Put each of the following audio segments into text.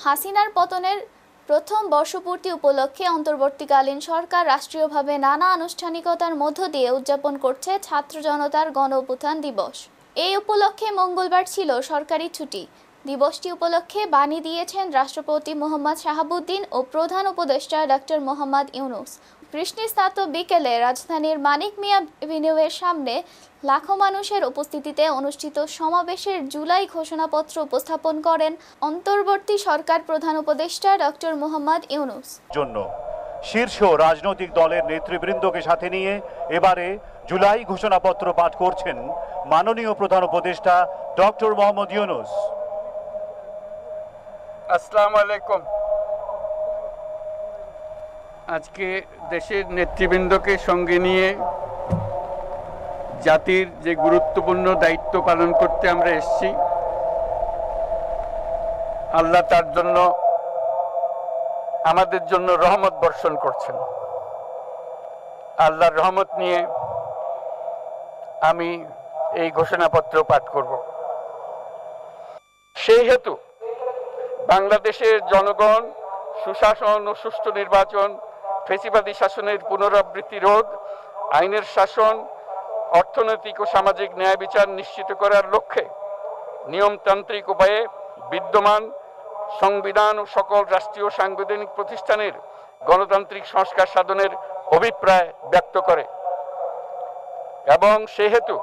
হাসিনার পতনের প্রথম বর্ষপূর্তি উপলক্ষে অন্তর্বর্তীকালীন সরকার রাষ্ট্রীয়ভাবে নানা আনুষ্ঠানিকতার মধ্য দিয়ে উদযাপন করছে ছাত্র জনতার গণ অভ্যুত্থান দিবস। এই উপলক্ষে মঙ্গলবার ছিল সরকারি ছুটি। দিবসটি উপলক্ষে বাণী দিয়েছেন রাষ্ট্রপতি মোহাম্মদ শাহাবুদ্দিন ও প্রধান উপদেষ্টা ডক্টর মোহাম্মদ ইউনূস। কৃষ্ণস্নাত বিকেলে রাজধানীর মানিক মিয়া এভিনিউয়ের সামনে লাখো মানুষের উপস্থিতিতে অনুষ্ঠিত সমাবেশের জুলাই ঘোষণাপত্র উপস্থাপন করেন অন্তর্বর্তী সরকার প্রধান উপদেষ্টা ডক্টর মোহাম্মদ ইউনূস। জন্য শীর্ষ রাজনৈতিক দলের নেতৃবৃন্দকে সাথে নিয়ে এবারে জুলাই ঘোষণাপত্র পাঠ করছেন মাননীয় প্রধান উপদেষ্টা ডক্টর মোহাম্মদ ইউনূস। আসসালামু আলাইকুম। আজকে দেশের নেতৃবৃন্দকে সঙ্গে নিয়ে জাতির যে গুরুত্বপূর্ণ দায়িত্ব পালন করতে আমরা এসেছি, আল্লাহ তার জন্য আমাদের জন্য রহমত বর্ষণ করছেন। আল্লাহর রহমত নিয়ে আমি এই ঘোষণাপত্র পাঠ করব। সেই হেতু বাংলাদেশের জনগণ সুশাসন ও সুষ্ঠু নির্বাচন, ফ্যাসিবাদী শাসনের পুনরাবৃত্তি রোধ, আইনের শাসন, অর্থনৈতিক ও সামাজিক ন্যায় বিচার নিশ্চিত করার লক্ষ্যে নিয়মতান্ত্রিক উপায়ে বিদ্যমান সংবিধান ও সকল রাষ্ট্রীয় সাংবিধানিক প্রতিষ্ঠানের গণতান্ত্রিক সংস্কার সাধনের অভিপ্রায় ব্যক্ত করে এবং সেহেতু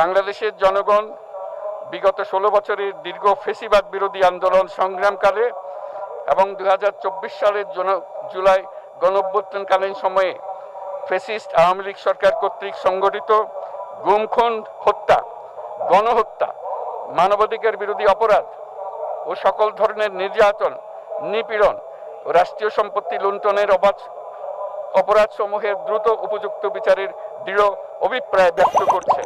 বাংলাদেশের জনগণ বিগত 16 বছরের দীর্ঘ ফ্যাসিবাদ বিরোধী আন্দোলন সংগ্রামকালে এবং 2024 সালের জুলাই গণঅভ্যুত্থানকালীন সময়ে ফ্যাসিস্ট আওয়ামী লীগ সরকার কর্তৃক সংগঠিত গুম খুন, হত্যা, গণহত্যা, মানবাধিকার বিরোধী অপরাধ ও সকল ধরনের নির্যাতন, নিপীড়ন ও রাষ্ট্রীয় সম্পত্তি লুণ্ঠনের অপরাধ সমূহের দ্রুত উপযুক্ত বিচারের দৃঢ় অভিপ্রায় ব্যক্ত করছে।